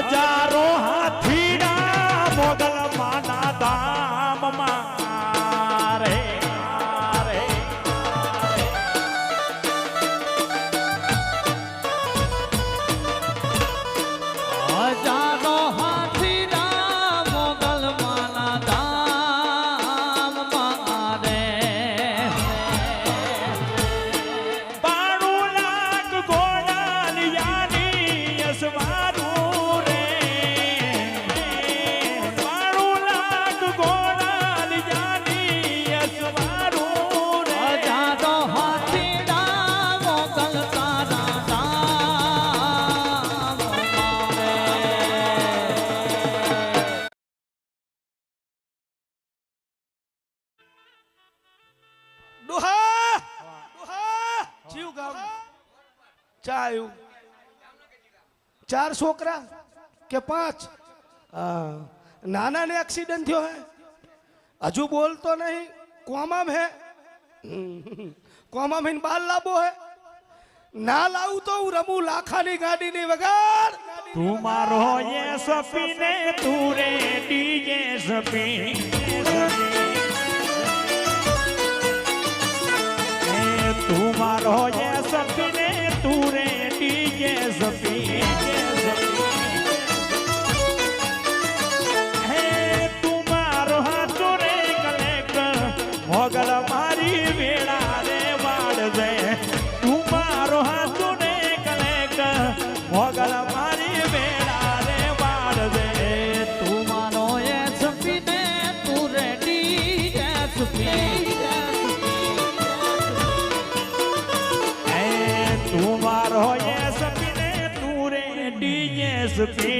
હજારો હાથીડા મોગલ માના ધામમાં રે હજારો હાથીડા મોગલ માના ધામમાં રે 92 લાખ ઘોડાની યસવારું રે 92 લાખ ઘોડાની યસવારું રે હજારો હાથીડા મોગલ તારા ધામમાં રે ડોહા જીવ ગામ ચા આવ્યું 4 છોકરા કે 5 નાના ને એક્સિડન્ટ થયો હે હજુ બોલતો નહીં કોમામ હે કોમામ હિન બાલ લાબો હે ના લાવું તો હું રમું લાખાની ગાડીની વગાડ તું મારો ये सपने तू रे डीजे सपी तू मारो ये सपने तू रे डीजे सपी हे तू मारो हाथ रे कलेक्टर मोगल मारी वेड़ा रे वाड़ दे तू मारो हाथ रे कलेक्टर मोगल मारी वेड़ा रे वाड़ दे તું મારો એ સપીને તું રેડી એ સપી तू मारो ये सपने तू रे डीजे सपी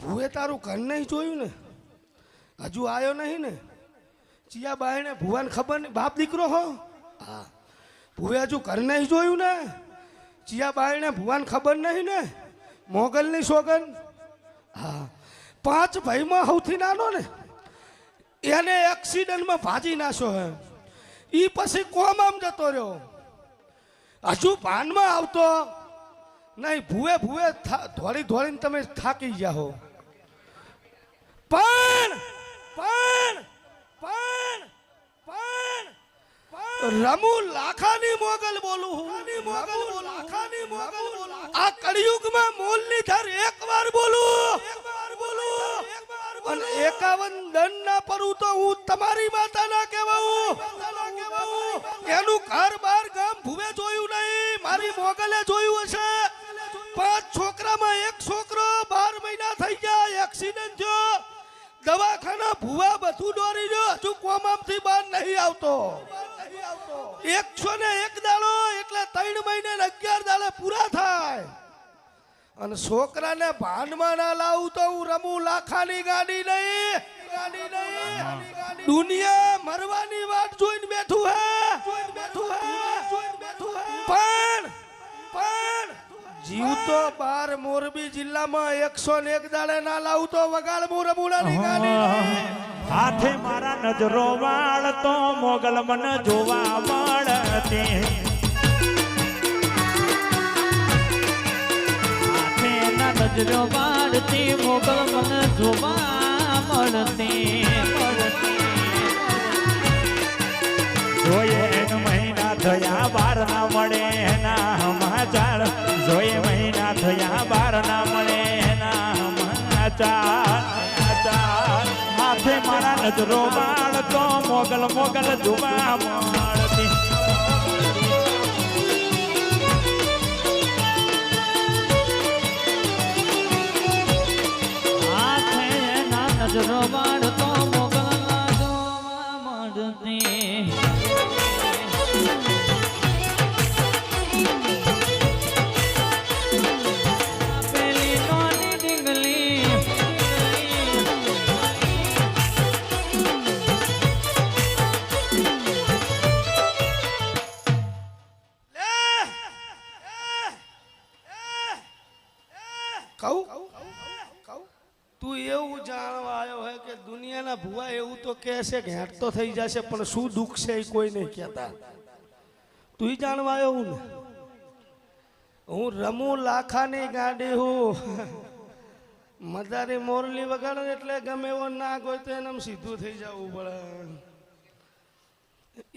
ભૂએ તારું ઘર નહીં જોયું ને હજુ આવ્યો નહીં ને ચિયા બાયણે ભુવાને ખબર નહીં બાપ દીકરો હો હા ભૂએ હજુ ઘર નહીં જોયું ને ચિયા બાયણે ભુવાને ખબર નહીં ને મોગલની સોગન હા 5 ભાઈમાં સૌથી નાનો ને એને એક્સિડન્ટમાં ભાજી નાખ્યો હે ઈ પછી કોમામ જતો રહ્યો હજુ ભાનમાં આવતો નહીં ભૂએ ધોળી ધોળીને તમે થાકી ગયા હો પણ રમુ લાખાની મોગલ બોલું આ કળિયુગમાં મોલની ધર એકવાર બોલું અને 51 દંડ ના પરું તો હું તમારી માતા ના કહેવાઉં એનું ઘર બાર ગામ ભૂવે જોયું નહીં મારી મોગલે જોયું હશે 5 છોકરામાં 1 છોકરો 12 મહિના થઈ ગયા એક્સિડન્ટ થયો દવાખાના ભૂવા બધું દોરી ગયો હજુ કોમામથી બહાર નહીં આવતો 101 દાડો એટલે 3 મહિને 11 દાડે પૂરા થાય અને છોકરાને ભાનમાં ના લાવું તો હું રમું લાખાની ગાડી નહીં દુનિયા મરવાની વાત જોઈને બેઠું હે પણ જીવ તો 12 મોરબી જિલ્લામાં 101 દાડે ના લાવું તો વગાડ હું રમુડાની ગાડી હાથે મારા નજરો વાળ તો મોગલ મન જોવા મળતે હાથે ના નજરો વાળતી મોગલ મને જોવા મળતી ના મળે એના સમાચાર જોઈ મહિના થયા બાર ના મળે એના સમાચાર માથે મારા નજરો માળતો મોગલ મોગલ જોવા મળતી હાથે એના નજરો વાળતો મોગલના જોવા મળતી પેલી નોની ડીંગલી કહું તું એવું જાણવા આવ્યો હે કે દુનિયાના ભુવા એવું તો કહે છે કે હેઠ તો થઈ જશે પણ શું દુઃખ છે એ કોઈ નહીં કહેતા તું જાણવા આવ્યો હું ને હું રમું લાખાની ગાડી હું મદારી મોરલી વગાડે એટલે ગમે એવો નાગ હોય તો એને સીધું થઈ જવું પડે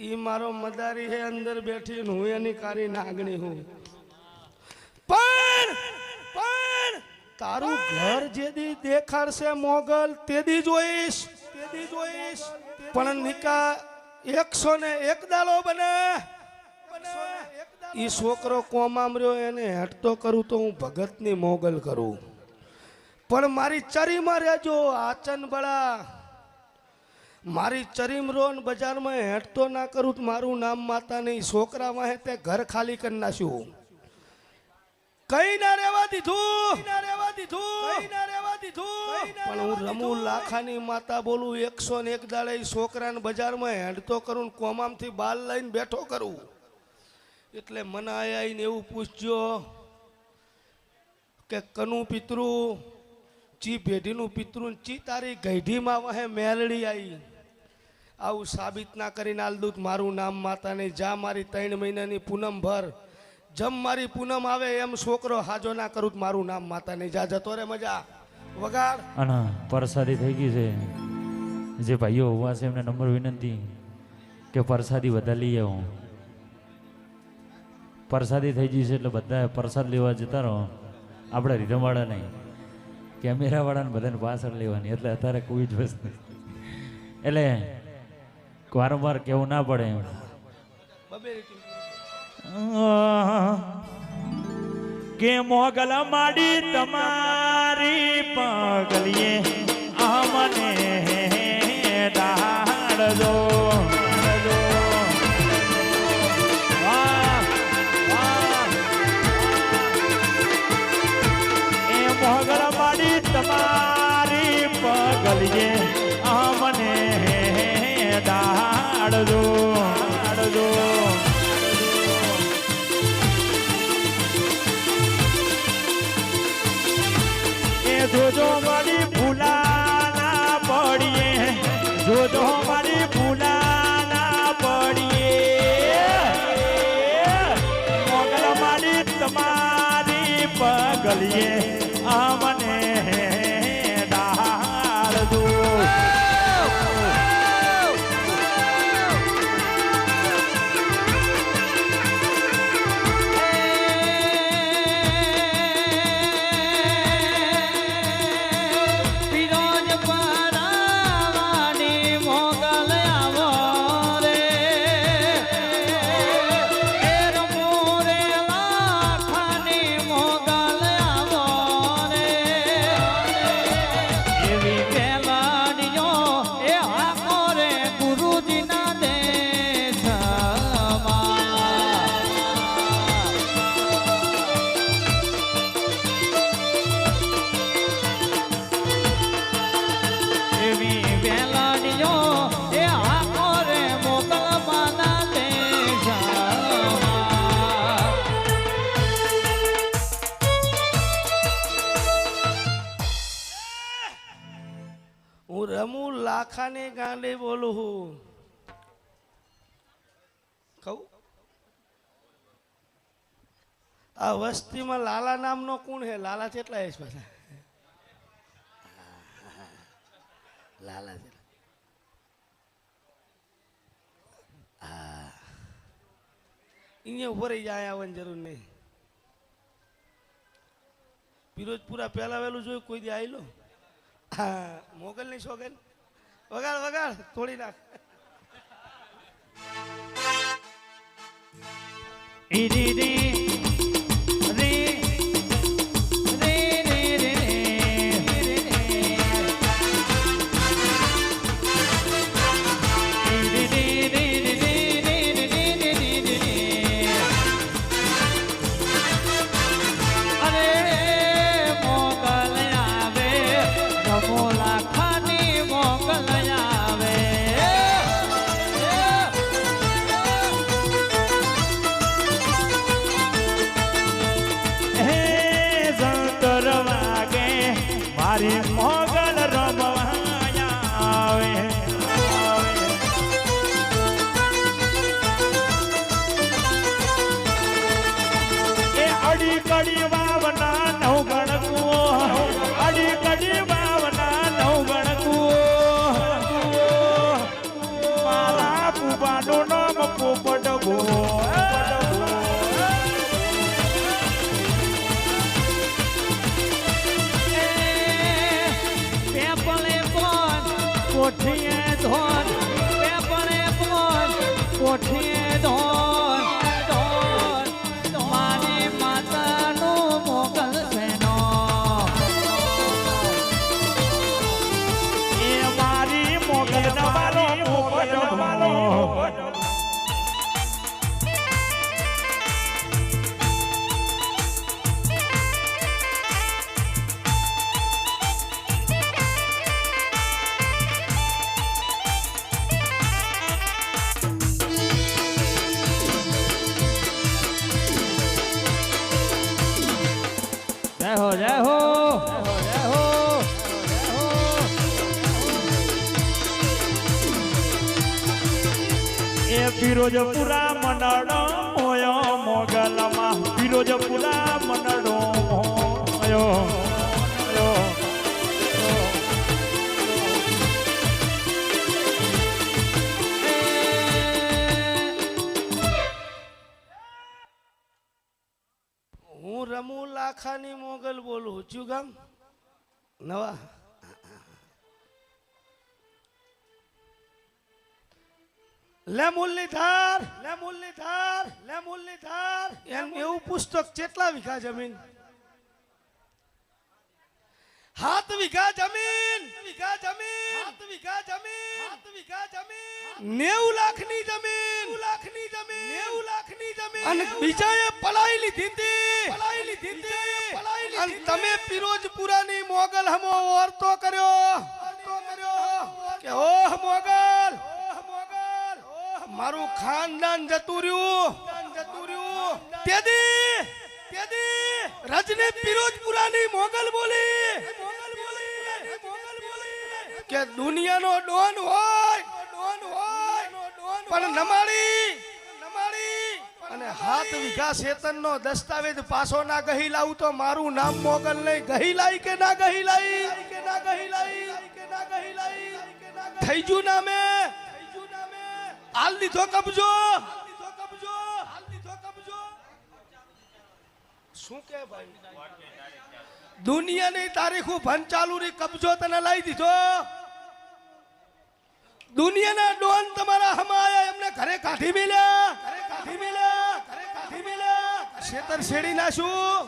ઈ મારો મદારી હે અંદર બેઠી ને હું એની કારી નાગણી હું પણ તારું ઘર જેદી દેખાડશે મોગલ તેદી જોઈશ પણ નિકા 101 દાડો બને ઈ છોકરો કોમામર્યો એને હેઠતો કરું તો હું ભગતની મોગલ કરું પણ મારી ચરીમાં રહેજો આચન બળા મારી ચરીમ રોન બજારમાં હેઠતો ના કરું તો મારું નામ માતા નહીં છોકરા વાહે તે ઘર ખાલી કરી નાખ્યું કઈ ના રહેવા દીધું પણ હું રમું લાખાની માતા બોલું 101 દાડે છોકરાને બજારમાં હેડતો કરું કોમામથી બાલ લઈને બેઠો કરું એટલે મને આવીને એવું પૂછજો કે કનું પિતરું ચી પેઢીનું પિતરું ચી તારી ગઈઢીમાં વહે મેલડી આવી આવું સાબિત ના કરીને આલ દૂત મારું નામ માતા નહીં જા મારી 3 મહિનાની પૂનમ ભર જમ મારી પૂનમ આવે એમ છોકરો હાજો ના કરું મારું નામ માતા નહીં જા જતો રે મજા વગાડ અને પરસાદી થઈ ગઈ છે જે ભાઈઓ હોવા છે એમને નંબર વિનંતી કે પરસાદી બધા લઈ આવો પરસાદી થઈ ગઈ છે એટલે બધા પ્રસાદ લેવા જતા રહો આપણે રીધમવાળા નહીં કેમેરાવાળાને બધાને પાછળ લેવાની એટલે અત્યારે કોઈ જ વસ્તુ એટલે વારંવાર કેવું ના પડે એમ કે મોગલ માડી તમારી પગલીએ અમને ડાળજો એ મોગલ માડી તમારી પગલીએ અમને ડાળજો જોજો મારી ભૂલા ના પડીએ જોજો મારી ભૂલા ના પડીએ મોગલ મારી તમારી પગલીએ અમને ડાળજો હું રમું લાખાની ગાંડી બોલું હું કહું આ વસ્તીમાં લાલા નામનો કોણ હે લાલા કેટલા છે પાછા લાલા અહીંયા ઉભો રહી જાય આવવાની જરૂર નહીં. પિરોજપુરા પહેલા વહેલું જોયું કોઈ દી આવેલો? હા, મોગલ ની સોગન. વગાડ વગાડ તોડી નાખ. રી રી રી રી રી રી રી હે શંકર વાગે મારી મોગલ રમવા આવે. એ અડી કડી વાવના નવ ગણકુઓ, અડી કડી વાવના નવ ગણકુઓ, મારા પુબાનું નામ પોપટ ગો. કોઠીએ ધોન પેપરે કોણ કોઠીએ ધોન ધોન મારી માતાનું મોગલ સેનો એ મારી મોગલ નવાલો પોપટ ગો. જય હો જય હો જય હો એ ફિરોજપુરા મંડળો મોયો મોગલમાં, ફિરોજપુરા મંડળો મોયો. હું રમુ લાખાની મોગલ બોલું. ચું ગામ નવા. લે મૂલની ધાર, લે મૂલની ધાર, લે મૂલની ધાર. એમ એવું પુસ્તક કેટલા વીઘા જમીન? 7 વીઘા જમીન, વીઘા જમીન, 7 વીઘા જમીન, 7 વીઘા જમીન, 90 લાખની જમીન, 90 લાખની જમીન, 90 લાખની જમીન. અને બીજાએ પલાઈ લીધી હતી, પલાઈ લીધી હતી, પલાઈ લીધી. અને તમે પિરોજપુરાની મોગલ હમો વર્તો કર્યો, વર્તો કર્યો કે ઓહ મોગલ, ઓહ મોગલ, મારું ખાનદાન જતું રહ્યું, જતું રહ્યું. તેદી રજની પિરોજપુરાની મોગલ બોલી, મોગલ બોલી, મોગલ બોલી કે દુનિયાનો ડોન હોય, ડોન હોય, પણ નમાડી, નમાડી અને 7 વીઘા શેતનનો દસ્તાવેજ પાછો ના ગહી લાવું તો મારું નામ મોગલ નહીં. ગહી લાઈ કે ના ગહી લાઈ, કે ના ગહી લાઈ, કે ના ગહી લાઈ. થઈ ગયું નામે, હાલ લીધો કબજો, હાલ લીધો કબજો. શું કે ભાઈ? દુનિયાની તારીખો ભન ચાલુ રી કબજો તને લઈ દીધો. દુનિયાના ડોન તમારા હમાયા એમને ઘરે કાઢી મેલ્યા, ઘરે કાઢી મેલ્યા, ઘરે કાઢી મેલ્યા. શેતર શેડી નાશું,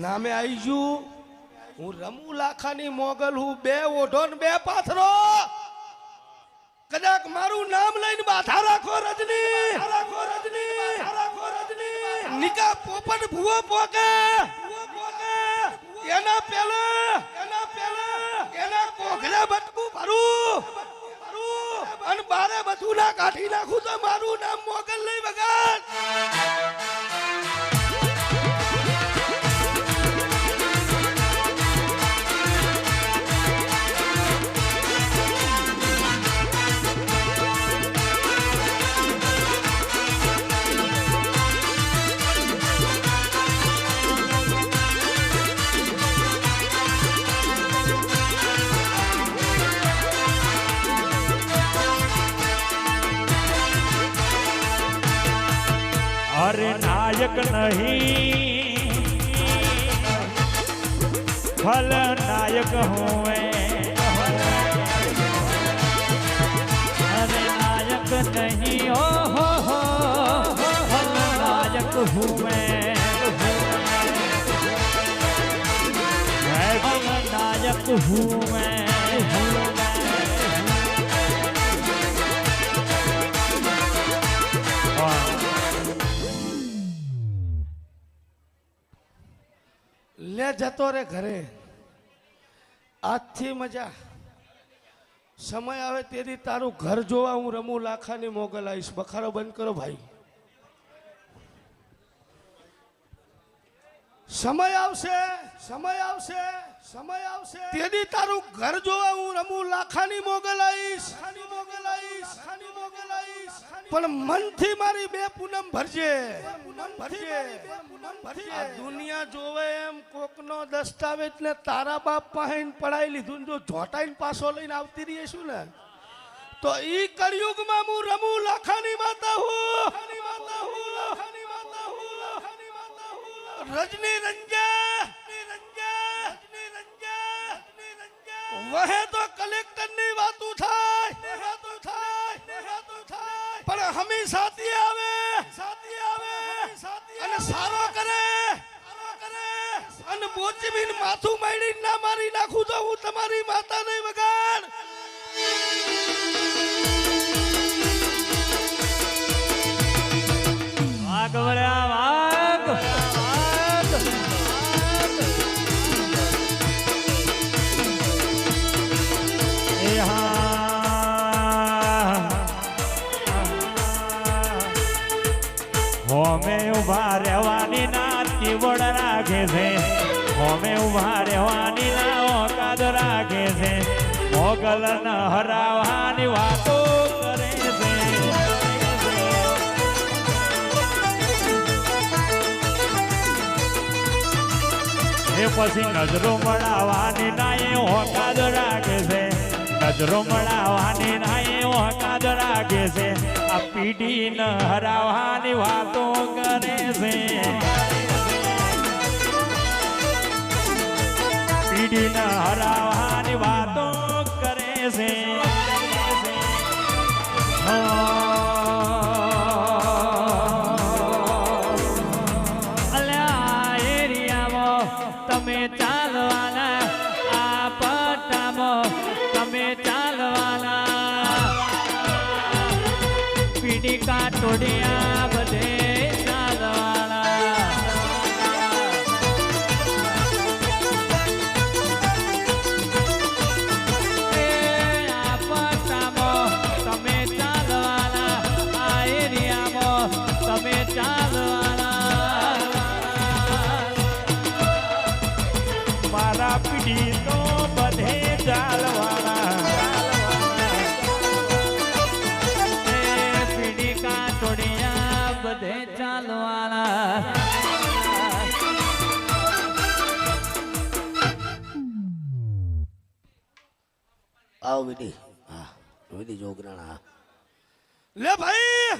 નામે આવી ગયું. હું રમુ લાખાની મોગલ હું, 2 ઓઢો ને 2 પાથરો. કદાચ મારું નામ લઈને બાધા રાખો રજની, રાખો રજની, રાખો રજની. નિકા પોપટ ભૂવો પોકે, એના પેલા, એના પેલા, એના કોઘરા બટકું ભરું અને બારે બધું ના કાઢી નાખું તો મારું નામ મોગલ નહીં બગાડ. અરે નાયક નહીં ખલનાયક હું મેં અરે નાયક નહીં હો નાયક હું મેં નાયક હું મેં લે જતો રે ઘરે આજથી મજા સમય આવે તેથી તારું ઘર જોવા હું રમુ લાખાની મોગલ આવીશ બખારો બંધ કરો ભાઈ સમય આવશે તેથી તારું ઘર જોવા હું રમુ લાખાની મોગલ આવીશ પણ મનથી મારી બે પૂનમ ભરજે આ દુનિયા જોવે એમ કોકનો દસ્તાવેજ ને તારા બાપ પાસે પડાઈ લીધું ને જો ઝોટાઈને પાછો લઈને આવતી રહીએ છું ને તો ઈ કળિયુગમાં હું રમુ લાખાની માતા હું રજની રંજા વહે તો કલેક્ટરની વાતું થાય પણ હમી સાથી આવે અને સારો કરે અને બોચીબીન માથું માડી ના મારી નાખું તો હું તમારી માતા નહીં વગાડ વાગ વળ્યા વાગ હોમે ઉભા રહેવાની ના તીવડ રાખે છે હોમે ઉભા રહેવાની ના ઓકાદ રાખે છે મોગલ ન હરાવવાની વાતો કરે છે એ પછી નજરો મળાવવાની ના એ ઓકાદ રાખે છે નજરો મળાવવાની ના એ ઓકાદ રાખે છે આ પીઢી ન હરાવવાની વાતો કરે છે પીઢી ન હરાવવાની વાતો કરે છે અલ્યા એરિયામાં તમે ચાલવાના આ પટ્ટામાં તમે ચાલવાના પીડી કાટોડિયા બધે ચાલવાના એ આ પટ્ટામાં તમે ચાલવાના આ એરિયામાં તમે ચાલવાના મારા પીઢી તો બધે ચાલવાના પીડી કાટોડિયા બધે ચાલવાના આવો વિધિ હા વિધિ જોગરાણા લે ભાઈ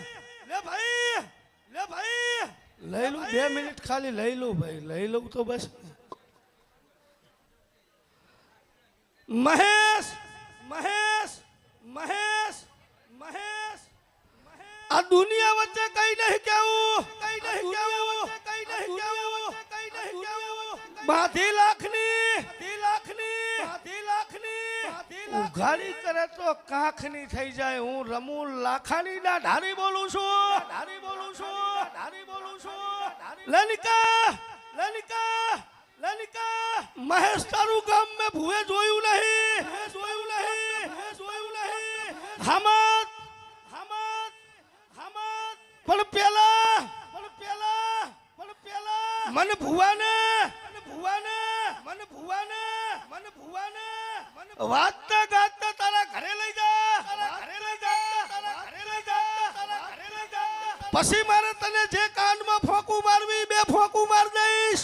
લઈ લઉં 2 મિનિટ ખાલી લઈ લઉં ભાઈ લઈ લઉં તો બસ મહેશ આ દુનિયા વચ્ચે કઈ નહીં કેવું બાધી લાખની ઉઘાડી કરે તો કાખની થઈ જાય હું રમુ લાખાની ના ધારી બોલું છું લલિકા મહેશ તારું ગામ મેં ભૂવે જોયું નહીં હમત પણ પેલા મને ભુવાને વાતતા ગાતતા તારા ઘરે લઈ જા પછી મારે તને જે કાનમાં ફોકું મારવી 2 ફોકું માર દઈશ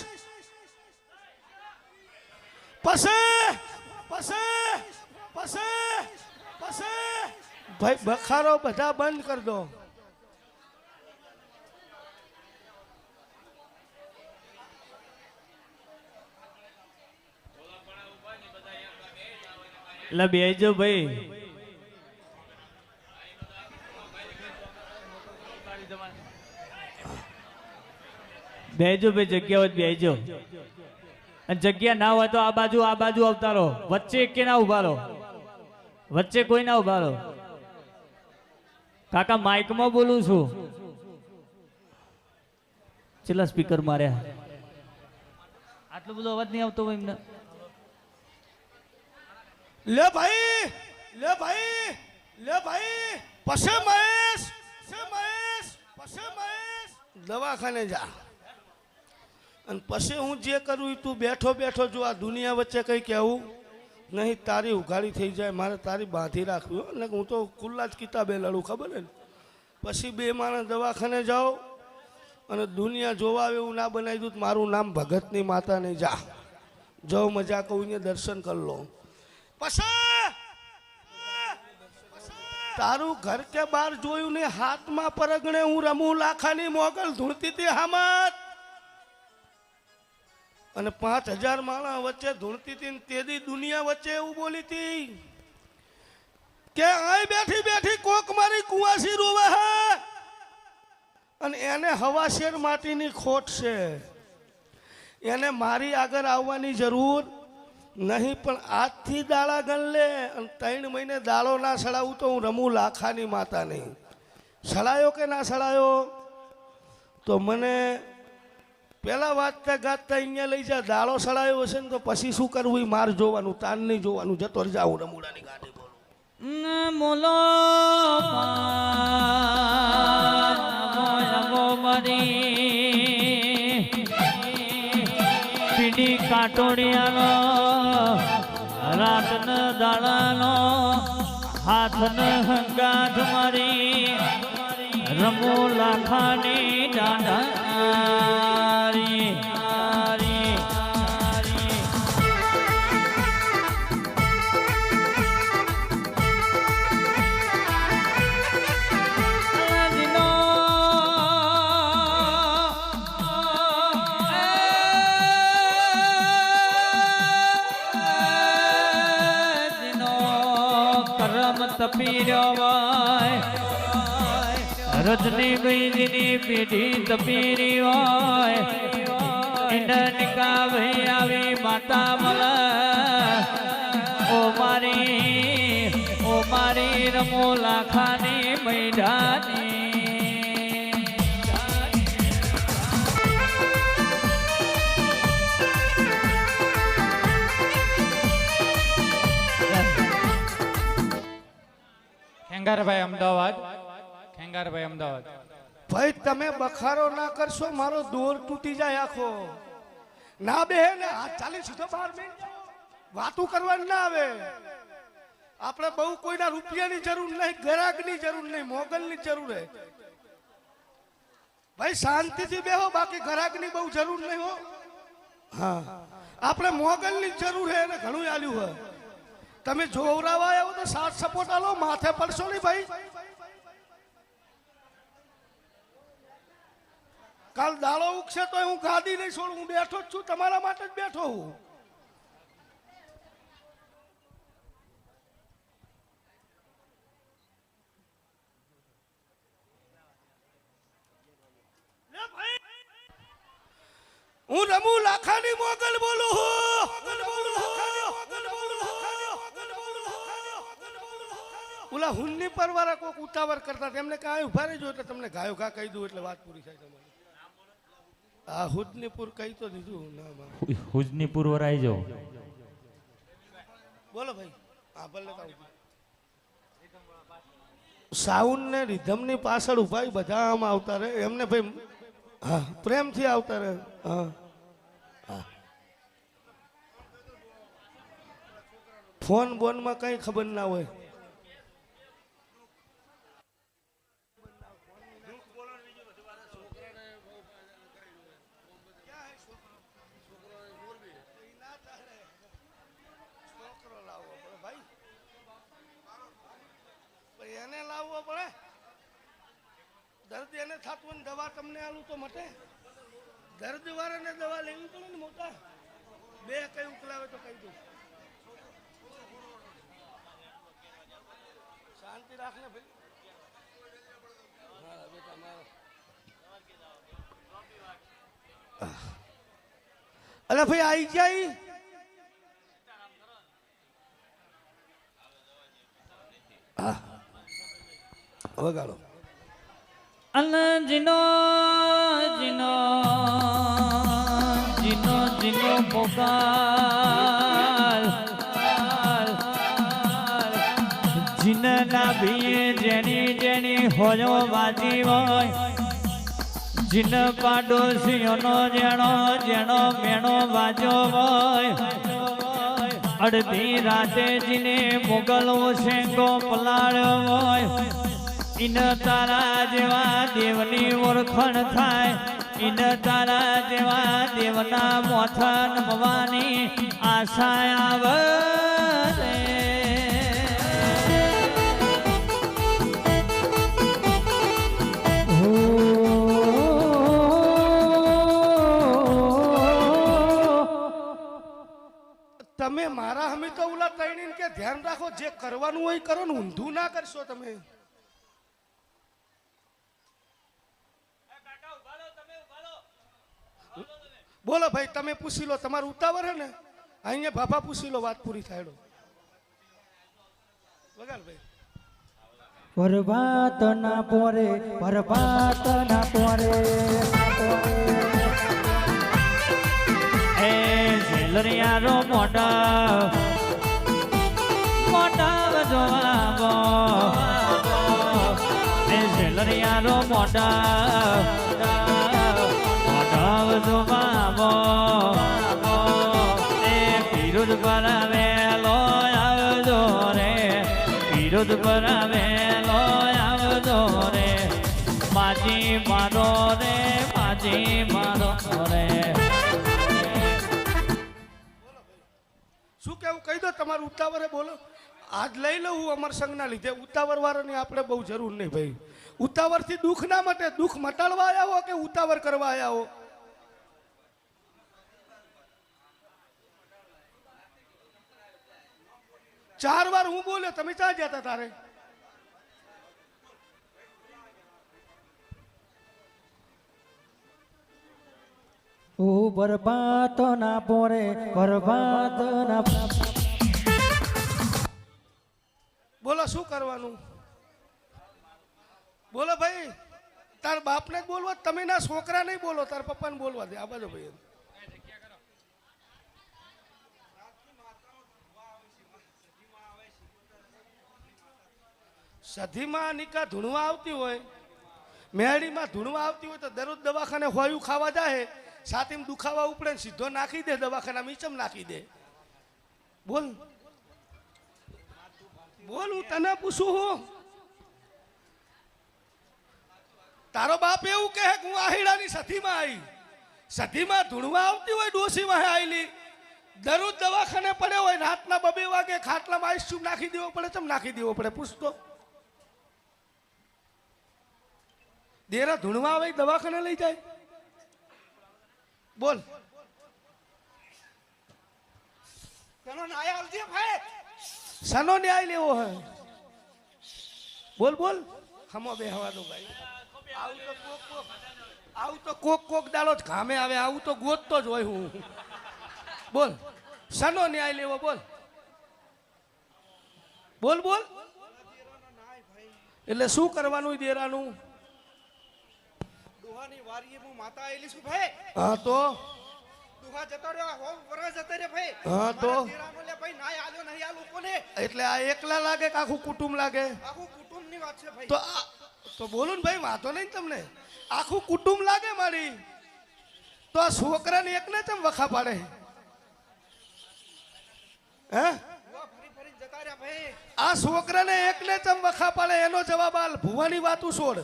પછી ભાઈ બખારો બધા બંધ કર દો એટલે બેજો ભાઈ. બેજો ભાઈ, જગ્યા હોય તો બેજો. અને જગ્યા ના હોય તો આ બાજુ આવતા રહો. વચ્ચે કે ના ઉભા રહો, વચ્ચે કોઈ ના ઉભા રહો. કાકા માઇકમાં બોલું છું. છેલ્લા સ્પીકર માર્યા, આટલો બધો અવાજ નહીં આવતો હોય એમને. લે ભાઈ, લે ભાઈ, લે ભાઈ, પછી મહેશ, પછી મહેશ દવાખાને જા. અને પછી હું જે કરું તું બેઠો બેઠો જો આ દુનિયા વચ્ચે કંઈ કહેવું નહીં. તારી ઉઘાડી થઈ જાય, મારે તારી બાંધી રાખવી હો. ને હું તો ખુલ્લા જ કિતાબે લડું, ખબર ને. પછી બે માણસ દવાખાને જાઓ અને દુનિયા જોવા આવે એવું ના બનાવી દઉં. મારું નામ ભગતની માતા નહીં. જા જાઓ, મજા કહું ને દર્શન કરી લો. પછી તારું ઘર કે બહાર જોયું ને હાથમાં પરગણે હું રમું લાખાની મોગલ ધૂણતી હતી હામત. અને 5000 માણસ વચ્ચે ધૂણતી હતી ને તેદી દુનિયા વચ્ચે એવું બોલી હતી કે અહીં બેઠી બેઠી કોક મારી કુવાસી રોવે હે અને એને હવાશેર માટીની ખોટ છે. એને મારી આગળ આવવાની જરૂર નહીં. પણ આજથી દાડા ગણ લે અને 3 મહિને દાડો ના સડાવું તો હું રમું લાખાની માતા નહીં. સડાયો કે ના સડાયો તો મને પેલા વાંચતા ગાતા અહીંયા લઈ જા. દાડો સડાયો હશે ને તો પછી શું કરવું એ માર જોવાનું, તાન નહીં જોવાનું. જતો જાઉં રમુડાની ગાડી બોલું. મોલો પીડી કાટોડિયાનો રાતન દાડાનો હાથન હંગાથ મારી રમો લાખાની દાડારી. તપીર્યો રજની ગઈની પીઢી તપીરી હોય ઇન્ડનિકા ભાઈ આવી માતા મલ. ઓ મારી રમો લાખાની મૈડાની. ખેંગારભાઈ અમદાવાદ, ખેંગારભાઈ અમદાવાદ. ભાઈ તમે બખારો ના કરશો, મારો દોર તૂટી જાય આખો. ના બેહે ને હાથ ચાલી સીધો બહાર બેન. વાતું કરવાની ના આવે. આપણે બહુ કોઈના રૂપિયાની જરૂર નહીં, ગ્રાહકની જરૂર નહીં, મોગલની જરૂર હે. ભાઈ શાંતિથી બેહો, બાકી ગ્રાહકની બહુ જરૂર નહીં હો. હા, આપણે મોગલની જરૂર હે અને ઘણું આલ્યું હોય. તમે જોવરાવા આવ્યો તો સાથ સપોર્ટ આલો, માથે પડશો નહીં ભાઈ. કાલ દાડો ઉગશે તો હું ગાદી નહીં છોડું. હું બેઠો જ છું, તમારા માટે જ બેઠો હું. હું રમું લાખાની મોગલ બોલું હું. ઓલા હુન્ની પરવાળા કોક ઉતાવળ કરતા તેમને કાંઈ ઉભા રહેજો એટલે તમને ગાયો ઘા કહી દઉં એટલે વાત પૂરી થાય તમારી. આ હુજનીપુર કહી તો દીધું. ના હુજનીપુર વર આવી જાઓ. બોલો ભાઈ. હા ભલે સાઉન્ડ ને રિધમ ની પાછળ ઉભા બધા આમ આવતા રહે એમને ભાઈ. હા, પ્રેમથી આવતા રહે. હા હા, ફોન બોનમાં કઈ ખબર ના હોય. એને લાવવો પડે. દર્દ એને થતું દવા તમને આલું તો મટે. દર્દ વાળાને દવા લેવી પડે ને મોટા. બે કઈ ઉકલાવે તો કહી દઉં. શાંતિ રાખ ને ભાઈ. મારા બેટા મારા. અલા ભાઈ આવી જાય વગાડો. અન જીનો જીનો જીનો જીનો પોકાર જીનના ભીએ જેની જેની હોયો વાજી હોય જીન પાડોશીઓનો જેણો જેણો મેણો વાજો હોય અડધી રાતે જીને મોગલ શેંગો પલાળ્યો હોય ઇન તારા જેવા દેવની ઓળખણ થાય ઇન તારા જેવા દેવના મોથા નમવાની આશા આવે રે. તમે મારા હમી તો ઓલા તૈણીને કે ધ્યાન રાખો, જે કરવાનું હોય કરો ને, ઊંધું ના કરશો તમે. બોલો ભાઈ, તમે પૂછી લો, તમારું ઉતાવળ હે ને, અહીંયા બાપા પૂછી લો, વાત પૂરી થાય. વગાડ ભાઈ. પરભાત ના પોરે પરભાત ના પોરે એ ઝેલરિયારો મોટા મોટા જોવાવો એ ઝેલરિયારો મોટા મોટા જોવાવો એ પીરુદ પરાવેલો આવજો રે વિરોધ પરાવેલો આવજો રે માજી મારો રે માજી મારો રે. શું કેવું કહી દો, તમારું ઉતાવળે બોલો. આજ લઈ લઉં હું અમર સંઘના લીધે. ઉતાવળ વાળાની આપણે બહુ જરૂર નહીં ભાઈ. ઉતાવળથી દુઃખ ના મટે. દુઃખ મટાડવા આવ્યા હો કે ઉતાવળ કરવા આવ્યા હો? 4 વાર હું બોલ્યો, તમે ક્યાં જતા તારે? ઓ બરબાદ ના પોરે બરબાદ ના. બોલો શું કરવાનું? બોલો ભાઈ. તાર બાપને જ બોલવા, તમે ના છોકરા નહીં બોલો, તાર પપ્પાને બોલવા દે. આ બાજુ ભાઈ. સધીમાં નિકા ધૂણવા આવતી હોય, મેળીમાં ધૂણવા આવતી હોય તો દરરોજ દવાખાને હોયું ખાવા જાય, છાતીમાં દુખાવા ઉપડે ને સીધો નાખી દે દવાખાના મીચમ નાખી દે. બોલ બોલ, હું તને પૂછું હું. તારો બાપ એવું કહે કે હું આહીડાની સધીમાં આવી. સધીમાં ધૂણવા આવતી હોય, ડોસીમાં આવેલી, દરરોજ દવાખાને પડે હોય, રાતના 2 વાગે ખાટલામાં આઈસ્ક્રીમ નાખી દેવો પડે. ચમ નાખી દેવો પડે પૂછતો? દેરા ધૂણવા આવે દવાખાને લઈ જાય. બોલ. સનો ન્યાય લેવો હે? બોલ બોલ. ખમો બે હવા દો ભાઈ. આવું તો કોક દાડો જ ઘામે આવે. આવું તો ગોતતો જ હોય હું. બોલ. સનો ન્યાય લેવો? બોલ બોલ બોલ. એટલે શું કરવાનું દેરાનું? દુહાની વારીએ હું માતા આવેલી છું ભાઈ. હા તો દુહા જતો રહ્યો, હો વરસ જતો રહ્યો ભાઈ. હા તો તેરાનો લે ભાઈ, નાય આલ્યો નહીં આ લોકોને. એટલે આ એકલા લાગે કે આખું કુટુંબ લાગે? આખું કુટુંબની વાત છે ભાઈ. તો બોલું ને ભાઈ, વાંધો નહીં તમને. આખું કુટુંબ લાગે મારી. તો આ છોકરાને એકને કેમ વખા પાડે? હે? દુહા ફરી ફરીને જતા રહ્યા ભાઈ. આ છોકરાને એકને કેમ વખા પાડે? એનો જવાબ આલ. ભુવાની વાતું છોડ.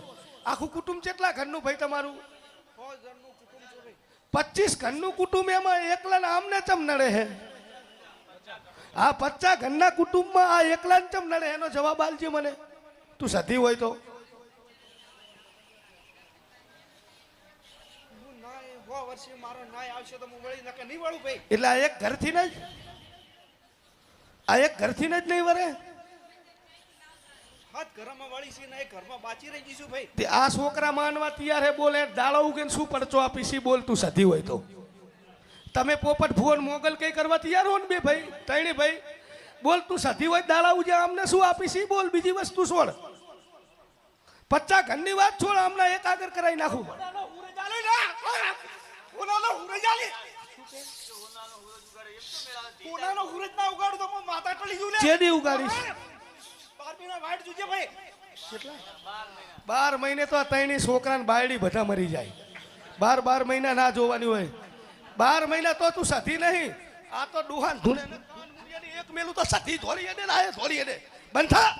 આખું કુટુંબ કેટલા ઘરનું ભાઈ તમારું? 100 જણનું કુટુંબ છે ભાઈ. 25 ઘરનું કુટુંબ, એમાં એકલાને આમને ચમ નડે હે? આ 50 ઘરના કુટુંબમાં આ એકલાને ચમ નડે? એનો જવાબ આલજે મને. તું સધી હોય તો. હું નાય 100 વર્ષે મારો નાય આવશે તો હું વળી નકે નહીં વળું ભાઈ. એટલે આ એક ઘરથી ને જ, આ એક ઘરથી ને જ નહીં વરે. હાથ ઘરમાં વાળી છે ને એ ઘરમાં બાચી રહી જઈશું ભાઈ. તે આ છોકરા માનવા તૈયાર હે બોલે દાળો ઉગે શું પડચો આપી સી બોલ તું સધી હોય તો તમે પોપટ ભુવન મોગલ કઈ કરવા તૈયાર હો ને બે ભાઈ તૈણી ભાઈ બોલ તું સધી હોય દાળા ઉજે અમને શું આપી સી બોલ બીજી વસ્તુ છોડ 50 ઘરની વાત છોડ અમને એક આગળ કરાવી નાખું કોનાનો હુરજ ના ઉગાડું તો હું માથા ટળી ગયું લે. ચેદી ઉગાડીશ 12 મહિના વાટ જોજે ભાઈ. 12 મહિને તો આ તૈણી છોકરાને બાયડી બધા મરી જાય 12 મહિના ના જોવાની હોય 12 મહિના તો તું સધી નહીં આ તો ડુહાન ધૂણે એક મેલું તો સધી ધોરી એને ના ધોરી એને બંધા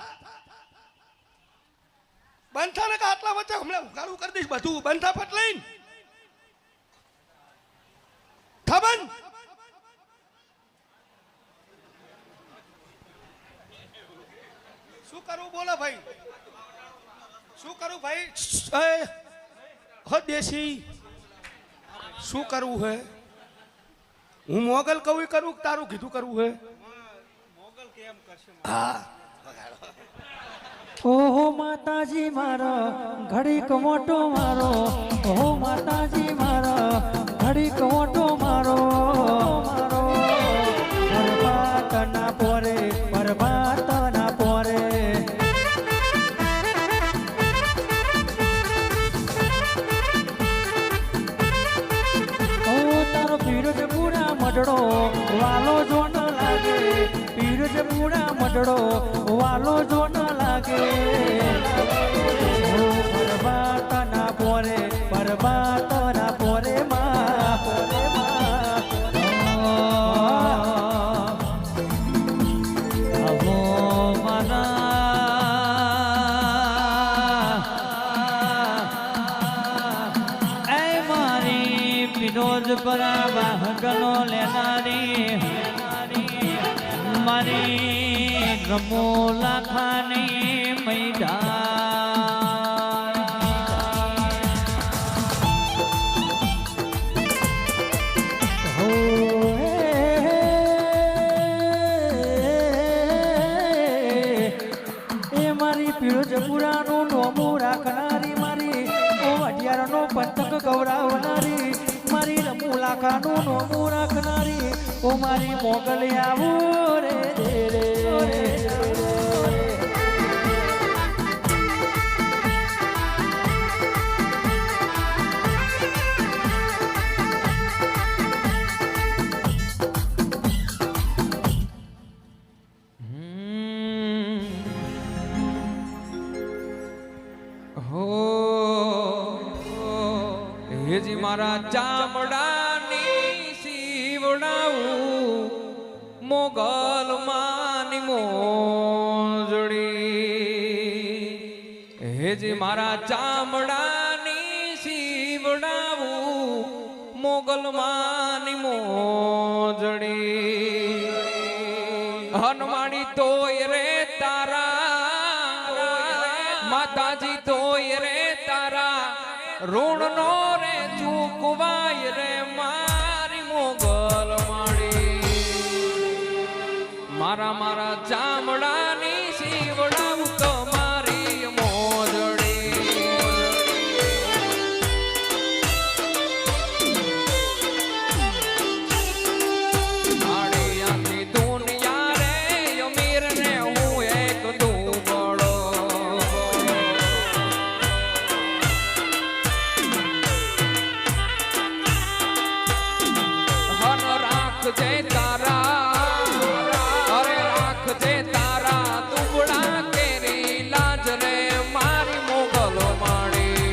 ને આટલા વચ્ચે હમણાં ઉઘાડું કરી દઈશ બધું બંધા પટ લઈને થબન શું કરું બોલો ભાઈ શું કરું ભાઈ હો દેશી શું કરવું હે હું મોગલ કવું કરું તારું કીધું કરવું હે મોગલ કેમ કરશે? હા ઓહો માતાજી મારા ઘડીક મોટો મારો ઓહો માતાજી મારા ઘડીક મોટો મારો પરબાત ના પોરે પરબાત ના પોરે તારો પીરજ પૂરા મજડો વાલો જો ન લાગે પીરજ પૂરા મજડો વાલો જો ન લાગે પરબાત ના પોરે માં વિનોદ પરા વાહગનો લેનારી મારી રમો લાખાની મૈદાન હો એ મારી પીરજપુરાનું નોમું રાખનારી મારી અઢિયારનો પંતક ગૌરાવનારી મારી રમુલાખાનું નોમું રાખનારી ઓ મારી મોગલ આવું રે રે હેજી મારા ચામડાની સીવડાવું મોગલ માની મોજડી હેજી મારા ચામડાની સીવડાવું મોગલ માની મોજડી હનમાડી તોય રે તારા માતાજી તોય રે તારા ઋણ નો રે ચૂકવાય રે મારી મોગલ માડી મારા ચામડાની સીવડાવું તો મારી મોજડી મારી આખી દુનિયા રે અમીર ને હું એક દુબળો રાખજે તારા અરે રાખજે તારા દુબળા કેરી લાજ રે મારી મોગલો માડી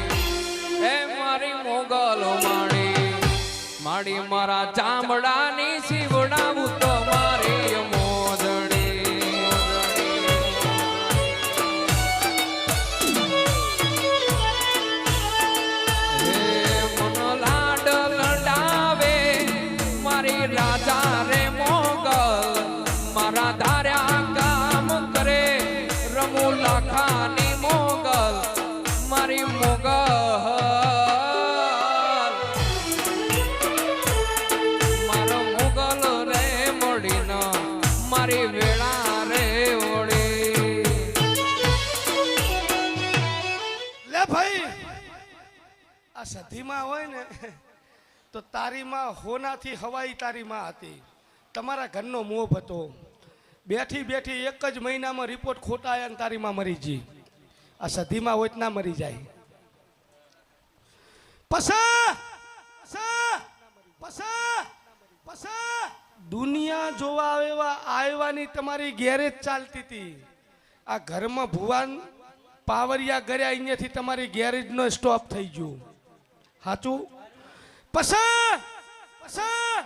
એ મારી મોગલો માડી મારા ચામડાની સીવડાવું તો મારી મોજડી મન લાડ લડાવે મારી રાજા રે મોગલ મારા ધાર્યા કામ કરે રમુ લાખાની મોગલ મારી મોગલ મારો આ સધીમાં હોય ને તો તારી માં હોનાથી હવાઈ તારી માં હતી, તમારા ઘરનો મોભ હતો. બેઠી બેઠી એક જ મહિનામાં રિપોર્ટ ખોટા આવ્યા ને તારી માં મરી ગઈ. આ સધીમાં હોય ના મરી જાય. પસા પસા પસા પસા દુનિયા જોવા આવ્યાની તમારી ગેરેજ ચાલતી હતી. આ ઘરમાં ભુવાન પાવરિયા કર્યા અહીંયાથી તમારી ગેરેજનો સ્ટોપ થઈ ગયો. સાચું? પસા પસા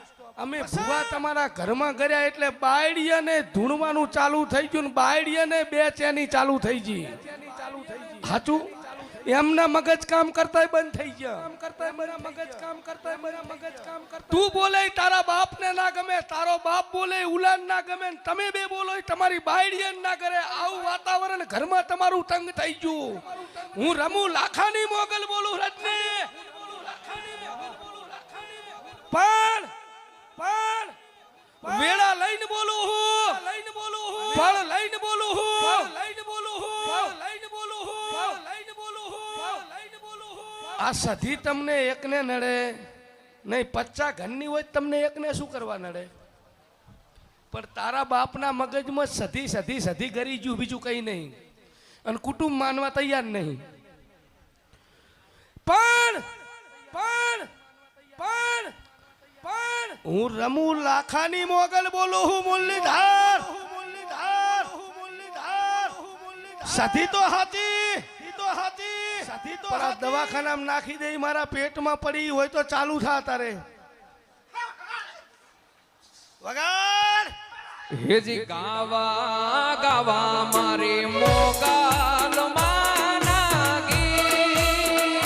અમે ભુવા તમારા ઘરમાં કર્યા એટલે બાયડીયાને ધૂણવાનું ચાલુ થઈ ગયું ને બાયડીયાને બેચેની ચાલુ થઈ ગઈ. સાચું? એમના મગજ કામ કરતા બંધ થઈ ગયા. તું બોલે તારા બાપને ના ગમે, તારો બાપ બોલે ઉલાન ના ગમે, તમે બે બોલો તમારી બાયડીયન ના કરે. આવું વાતાવરણ ઘરમાં તમારું તંગ થઈ ગયું. હું રમુ લાખાની મોગલ બોલું રજને. પણ વેળા લઈને બોલું હું, લઈને બોલું હું, પણ લઈને બોલું હું, લઈને બોલું હું, લઈને બોલું હું, લઈને બોલું હું, લઈને બોલું હું. આ સધી તમને એકને નડે નહીં, 50 ઘરની હોય તમને એકને શું કરવા નડે? પણ તારા બાપના મગજમાં સધી સધી સધી ગરી ગયું, બીજું કઈ નહીં. અને કુટુંબ માનવા તૈયાર નહીં. પણ પણ પણ પણ હું રમુ લાખાની મોગલ બોલું હું. મુરલીધર સધી તો હાથી, સધી તો આ દવાખાનામાં નાખી દે, મારા પેટમાં પડી હોય તો ચાલુ થા તારે વગાડ. હેજી ગાવા ગાવા મારી મોગલ માના ગીત,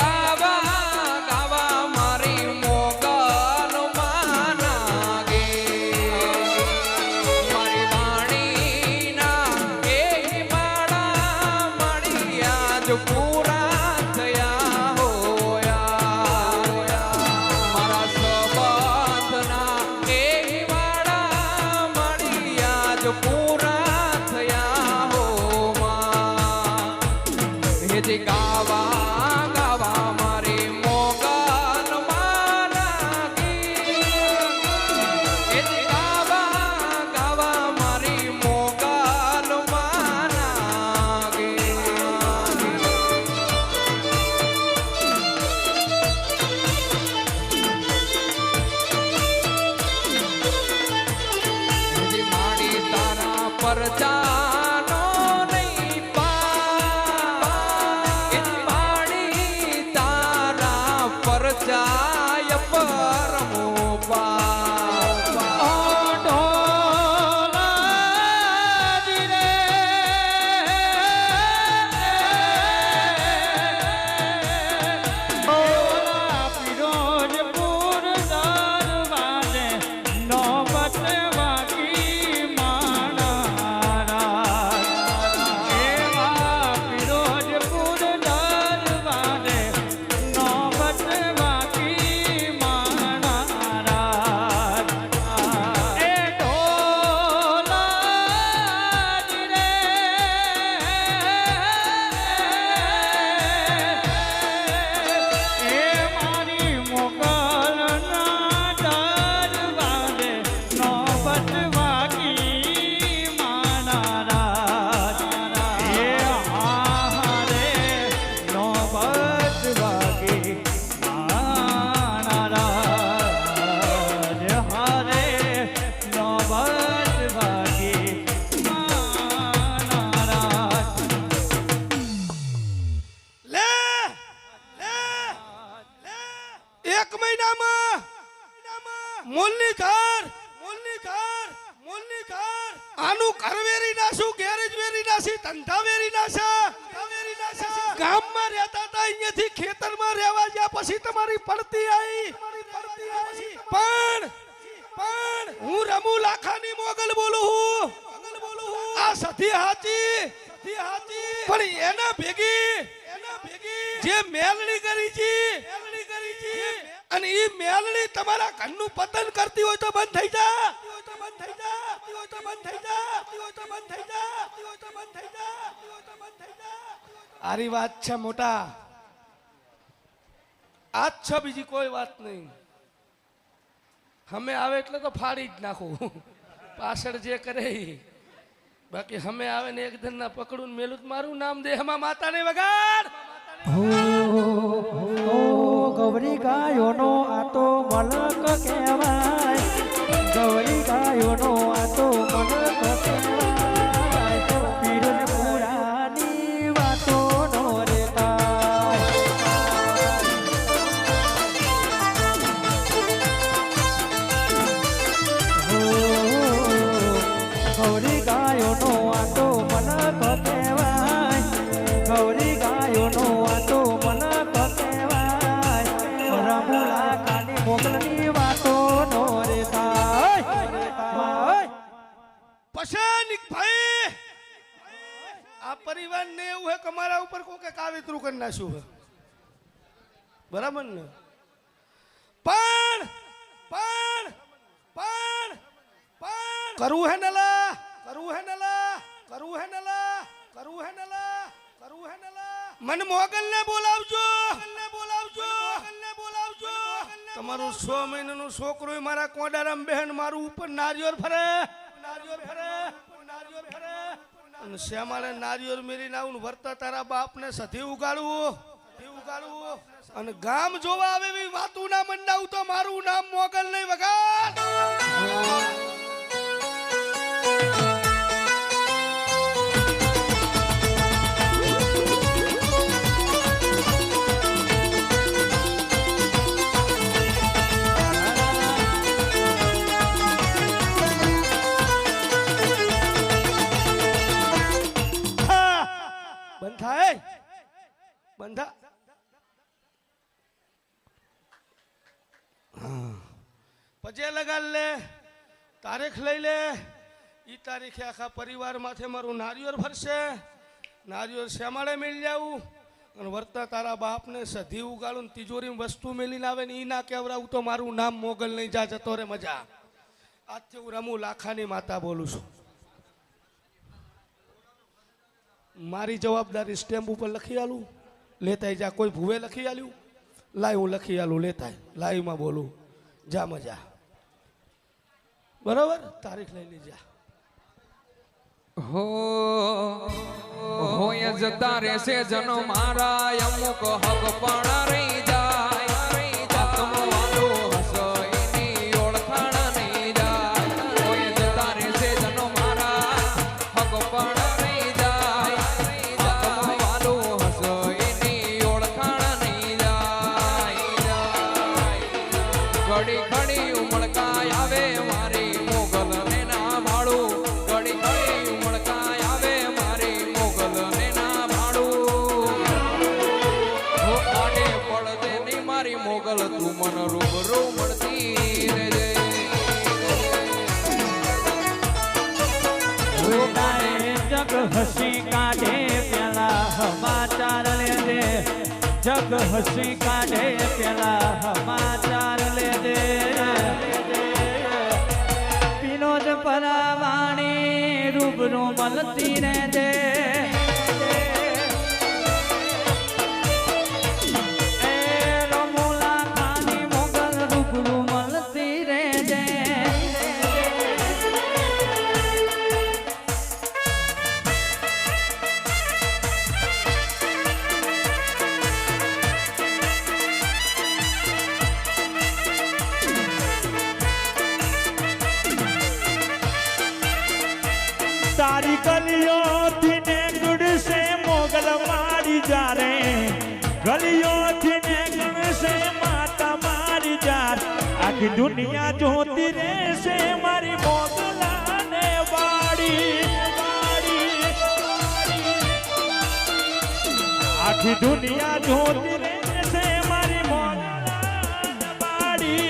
ગાવા ગાવા મારી મોગલ માના ગીત. મારી વાણીના એ માળા મળ્યા જ પૂરા થયા હોયા. મારા સબંધના એ પૂરા થયા હો માં. હેજી ગાવા ગાવા મારી મોગલ માના ગીત, હેજી ગાવા ગાવા મારી મોગલ માના ગીત. હેજી માડી તારા પરજાનો નહીં પાર, હેજી માડી તારા પરજાય પરમો પાર. ઓ ઢોલાજી રે, ઓલા ફિરોજપુર દરવાજે નોબત વાગી માણા. એવા ફિરોજપુર દરવાજે નોબત વાગી માણા. એ ઢોલાજી રે, એ મારી મોગલના દરવાજે નોબત વાગી માનારા. એ હારે નોબત વાગી માનારા. હારે નોબત વાગી માનારા. લે એક મહિનામાં મુરલીધર આનું ઘર વેરી નાશું, ગેરેજ વેરી નાસી, ધંધા વેરી નાશા. ગામમાં રહેતા હતા, અહીંયાથી ખેતરમાં રહેવા ગયા પછી તમારી પડતી આવી. પણ હું રમુ લાખાની મોગલ બોલું હું. આ સધી હાચી, પણ એના ભેગી જે મેલડી કરી છે, અને એ મેલડી તમારા ઘરનું પતન કરતી હોય તો બંધ થઈ જા. આરી વાત છે મોટા. આજ છે, બીજી કોઈ વાત નહીં. હમે આવે એટલે તો ફાડી જ નાખું, પાછળ જે કરે ઈ. બાકી હમે આવે ને એક ધનના પકડું ને મેલું જ મારું નામ દેહમાં માતા ને વગાડ. ગૌરી ગાયોનો આ તો મલક કહેવાય, ગૌરી ગાયોનો આ તો મલક કહેવાય, પીરને પુરાની વાતો નો રેતા. ગૌરી ગાયોનો આ તો મલક કહેવાય, ગૌરી ગાયોનો આ તો મલક કહેવાય, રમુલા કાની મોગલની વાતો નો રેતા. પશાનિક ભાઈ, આ પરિવાર ને એવું હે કે અમારા ઉપર કોઈ કાવેતરું કરી નાખ્યું હે, બરાબર ને? પણ પણ પણ પણ કરવું હે નલા, કરવું હે નલા, કરવું હે નલા, કરવું હે નલા, કરવું હે નલા. મને મોગલ ને બોલાવજો, બોલાવજો, બોલાવજો. તમારું 6 મહિનાનું છોકરું મારા કોડારામ બહેન મારું ઉપર નારિયેળ ફરે, નારિયેળ ફરે, નારિયેળ ફરે. અને શ્યામાળે નારિયેળ મેરીને આવું વર્તા તારા બાપને સધી ઉગાડવું, સધી ઉગાડવું. અને ગામ જોવા આવે એવી વાતું ના મંડાવું તો મારું નામ મોગલ નહીં વગાડ. બંધાય બંધા. પજે લગાડ લે, તારીખ લઈ લે. ઈ તારીખે આખા પરિવાર માથે મારું નારિયેળ ભરશે, નારિયેળ શ્યામાળે મેળી જાવું. અને વર્તા તારા બાપને સધી ઉગાડું ને તિજોરીમાં વસ્તુ મેલીને આવે ને ઈ ના કહેવરાવું તો મારું નામ મોગલ નહીં. જા જતો રે મજા. આજથી હું રમુ લાખાની માતા બોલું છું. મારી જવાબદારી સ્ટેમ્પ ઉપર લખી આલું, લેતાય જા. કોઈ ભૂવે લખી આલ્યું, લાઈ હું લખી આલું, લેતાય લાઈવમાં બોલું. જા મજા, બરોબર? તારીખ લઈ લીજા. હો હોય જતા રહેશે જનો મારા, અમુક હક પણ રહી જાય. આત્મો વાલો હસો એની ઓળખાણ નહીં જાય. હોય જતા રહેશે જનો મારા, હક પણ રહી જાય. આત્મો વાલો હસો એની ઓળખાણ નહીં જાય. ઘડી ઘડી ઉમળકાય આવે મારી મોગલ ને ના ભાડું. ઘડી ઘડી ઉમળકાય આવે મારી મોગલ ને ના ભાડું. હો આડે પડદે ની મારી મોગલ તું મન રૂબરૂ મળતી રહેજે. જગ હસી કાઢે પેલા સમાચાર લેજે, જગ હસી કાઢે પેલા સમાચાર લેજે. પીનોજ પરાવાણી રૂબરૂ મળતી રહેજે. એ રમુલા ખાની મોગલ રૂબરૂ મળતી રહેજે. તારી ગલીઓથી ને ગુડશે મોગલ મારી જારે, ગલીઓથી ને ગુડશે માતા મારી જાર. આખી દુનિયા જોતી રહેશે મારી મોગલાને વાડી, આખી દુનિયા જોતી રહેશે મારી મોગલાને વાડી.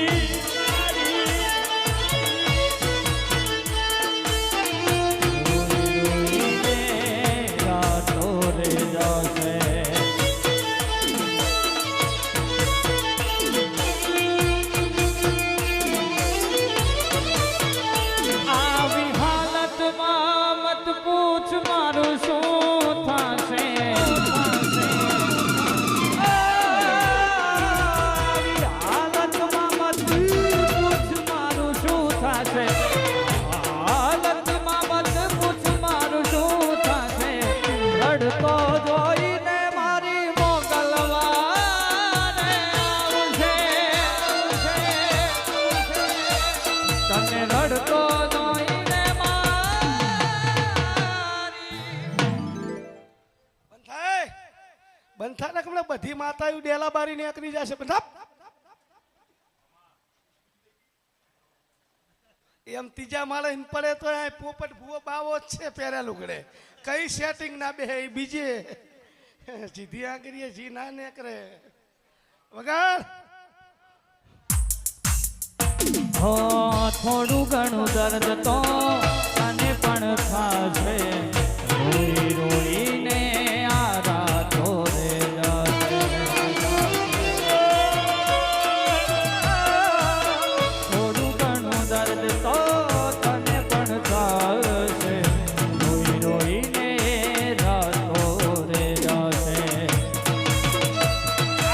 આવી હાલતમાં મત પૂછ મારું શું થશે. બંથાને હમણાં બધી માતાઓ ડેલા બારી નીકળી જશે બધા એમ ત્રીજા માળે પડે તો આ પોપટ ભૂવો બાવો જ છે પહેર્યા લુગડે કઈ સેટિંગ ના બે બીજે સીધી આંગળીએ જી ના નીકળે વગાડ હો થોડું ઘણું દર્દ તો તને પણ થાશે રોઈ રોઈને આ રાતો રે જશે. થોડું ઘણું દર્દ તો તને પણ થાશે રોઈ રોઈને રાતો રે જશે.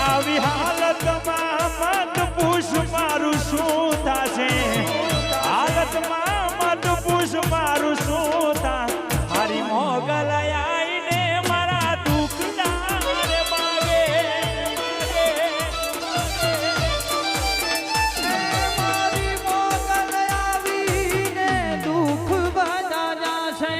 આવી હાલતમાં મત પૂછ મારું શું થશે હાલતમાં મત પૂછ મારું શું થા મારી મોગલ આઈને મારા દુઃખના રે માગે મારી મોગલ આવીને દુઃખ બધા જાશે.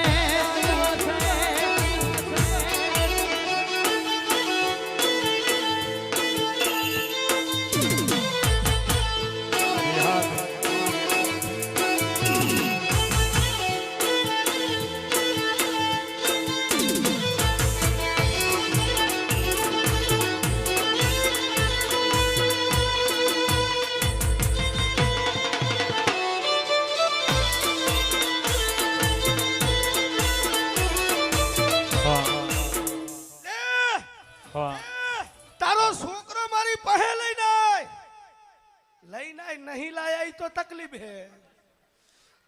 તારો છોકરો મારી પહે લઈને આય નહીં લાયા ઈ તો તકલીફ હે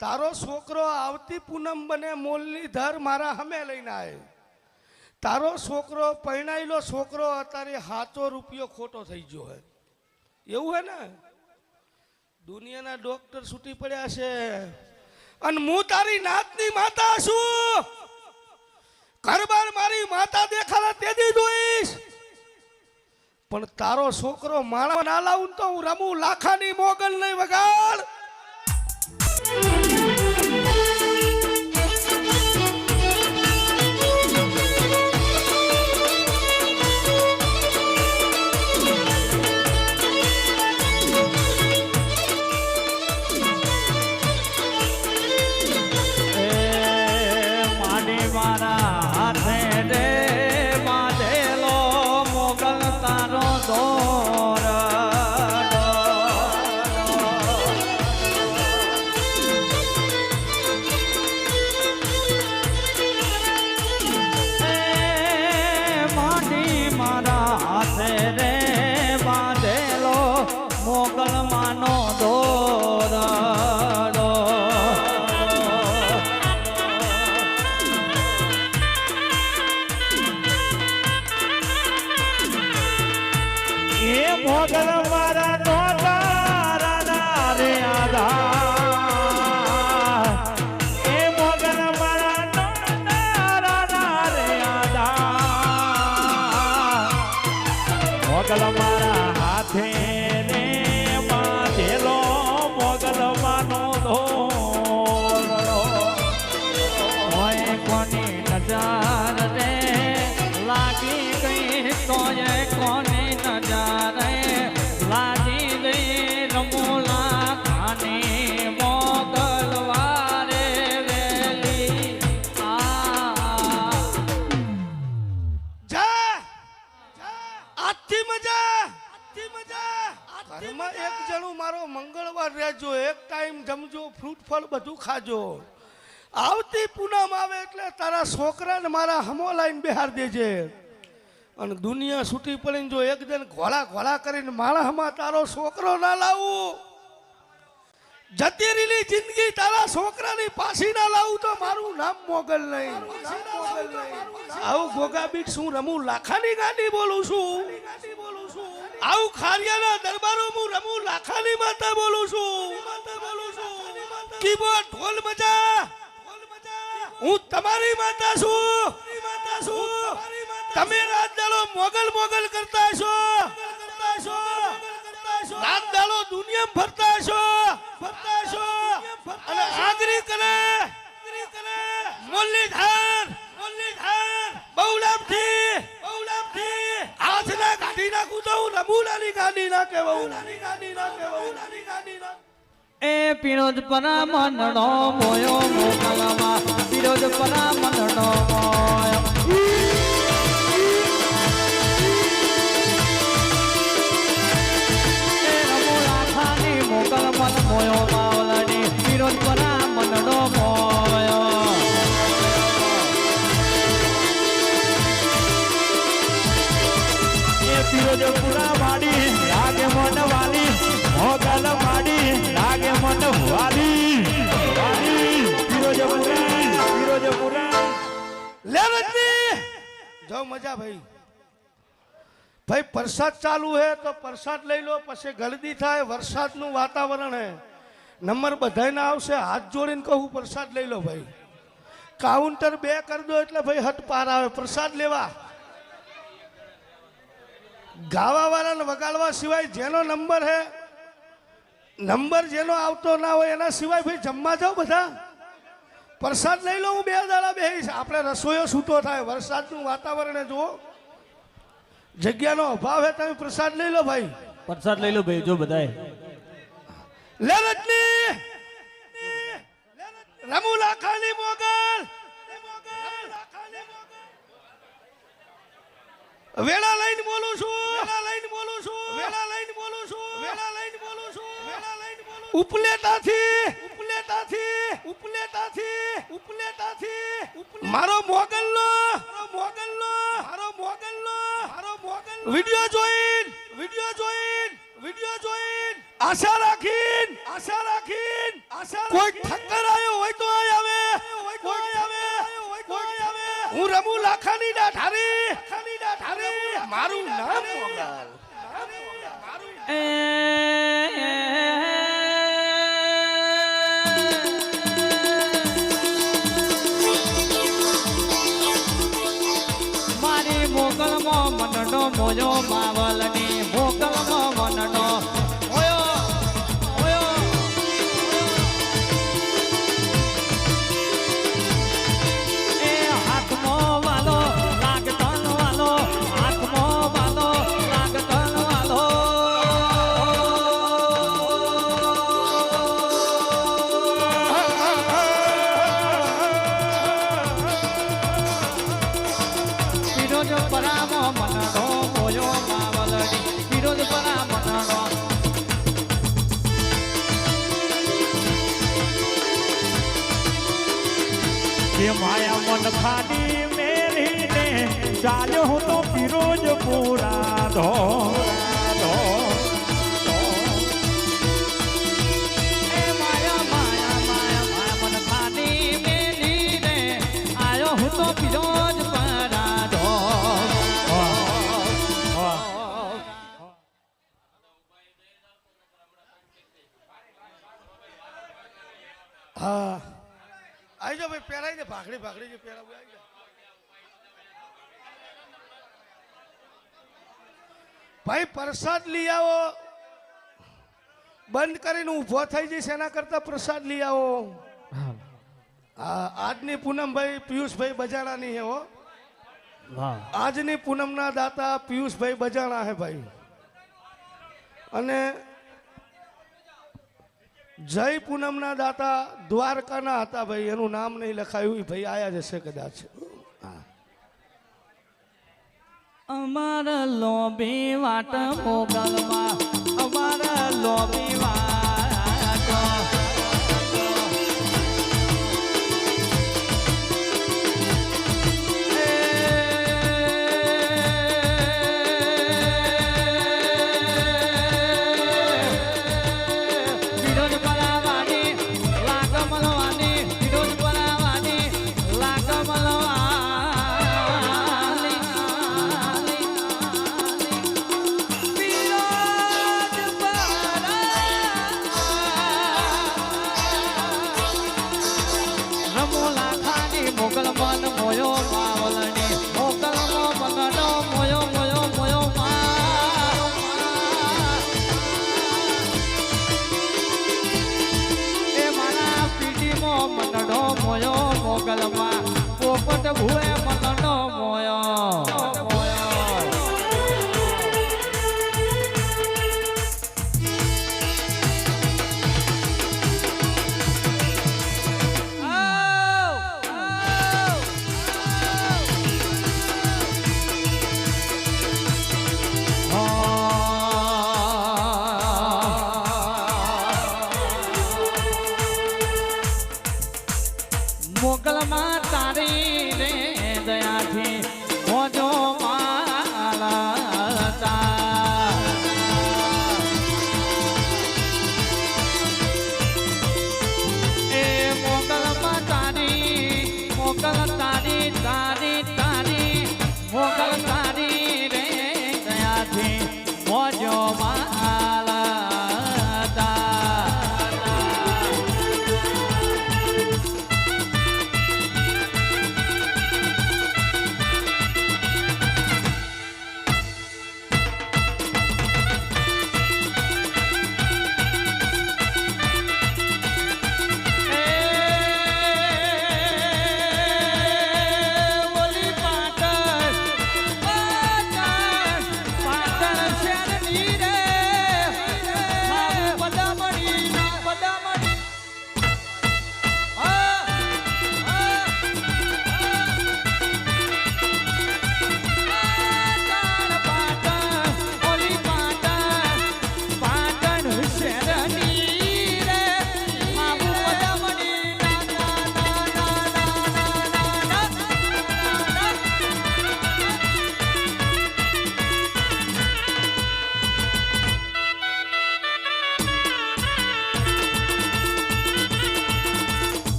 તારો છોકરો આવતી પૂનમ બને મોલની ધર મારા હમે લઈને આય તારો છોકરો પરણાયેલો છોકરો અત્યારે હાથો રૂપિયો ખોટો થઈ ગયો હે એવું હે ને દુનિયાના ડોક્ટર છૂટી પડ્યા છે અને હું તારી નાતની માતા છું ઘરબાર મારી માતા દેખાડા તેદી જોઈશ પણ તારો છોકરો માણસ ના લાવું તો હું રમું લાખાની મોગલ નહીં વગાડ માડી મારા હાથે રે બાંધેલો મોગલ તારો દોર માડી મારા હાથે રે બાંધેલો મોગલ માનો દોર એ મોગલ મારા નોતારા રે આધાર એ મોગલ મારા નોતારા રે આધાર મોગલ મારા હાથે રે બાંધેલો મોગલ માનો ધોરડો હોય કોની નજર રે લાગી ગઈ તોય કોની નજર લાગી ગઈ રમોલા ખાની મોગલવારે વેલી જા આથી મજા ઘરમાં એક જણું મારો મંગળવાર રહેજો એક ટાઈમ જમજો ફ્રૂટ ફળ બધું ખાજો આવતી પૂનમ આવે એટલે તારા છોકરાને મારા હમો લાઈન બિહાર દેજે અને દુનિયા છૂટી પડીને જો એક જણ ઘોડા ઘોડા કરીને મારા હમા તારો છોકરો ના લાવું જતી રહેલી જિંદગી તારા છોકરાની પાછી ના લાવું તો મારું નામ મોગલ નહીં આવું ગોગા બીટ શું રમું લાખાની ગાડી બોલું છું આવું ખારિયાના દરબારો હું રમું લાખાની માતા બોલું છું કીબોર્ડ ઢોલ મજા હું તમારી માતા છું તમે રાત દાડો મોગલ મોગલ કરતા છો રાત દાડો દુનિયા ફરતા છો અને આગરી કરે મોલ્લી ધાર બહુલામથી કહું રમુલાની ગાડી ના કહેવાઉં એ પીરોજ પરા મનડો મોયો મોકલમાં પીરોજ પરા મનડો મોયો એ રમુલા ખાની મોકલ મન મોયો માવલાની પીરોજ પરા મનડો મોયો એ પિરોજપુરા વાડી લાગે મન વાલી મોગલ વાડી લાગે મન વાલી પિરોજપુરા લે રજની જાઓ મજા ભાઈ ભાઈ પ્રસાદ ચાલુ હે તો પ્રસાદ લઈ લો પછી ગળદી થાય વરસાદનું વાતાવરણ હે નંબર બધાયના આવશે હાથ જોડીને કહું પ્રસાદ લઈ લો ભાઈ કાઉન્ટર 2 કરી દો એટલે ભાઈ હટ પાર આવે પ્રસાદ લેવા ગાવા વાળાને વગાડવા સિવાય જેનો નંબર હે નંબર જેનો આવતો ના હોય એના સિવાય ભાઈ જમવા જાઓ બધા પ્રસાદ લઈ લો હું 2 દાડા બેહીશ આપણે રસોઈયો છૂટો થાય વરસાદનું વાતાવરણ જુઓ જગ્યાનો અભાવ હે તમે પ્રસાદ લઈ લો ભાઈ પ્રસાદ લઈ લો ભાઈ જો બધાય લે રજની રમુલા ખાની મોગલ વેળા લઈને બોલું છું ઉપલેટાથી મારો મોગલનો વિડિયો જોઈન આશા રાખીન કોઈ ઠક્કર આવ્યો હોય તો આય આવે હું રમુ લાખાની ના ઠારી મારું નામ મોગલ મારી મોકલમાં મનડો મોજો માવલની મોકલમાં મનડો એ હાથમાં વાલો લાગતન વાલો હાથમાં વાલો લાગતન વાલો પીરોજ પરામો મનડો મોયો માવલની પીરોજ પરા મનડો કે માયા મન ખાડી મેરીને ચાલ્યો હું તો પિરોજપુરા ધો એ માયા માયા માયા માયા મન ખાની મેલીને આયો હું તો પીરોજ પરાધો હા આવી જાઓ ભાઈ પહેરાઈ દે ભાખડી જે પહેરાવું આવી જાઓ ભાઈ પ્રસાદ લઈ આવો બંધ કરીને ઊભો થઈ જઈશ એના કરતા પ્રસાદ લઈ આવો હા આજની પૂનમભાઈ પિયુષભાઈ બજાણાની હે હો આજની પૂનમના દાતા પિયુષભાઈ બજાણા હે ભાઈ અને જય પૂનમના દાતા દ્વારકાના હતા ભાઈ એનું નામ નહીં લખાયું એ ભાઈ આયા જશે કદાચ અમારા લોબી વાટ મોગલમાં અમારા લોબી વાટ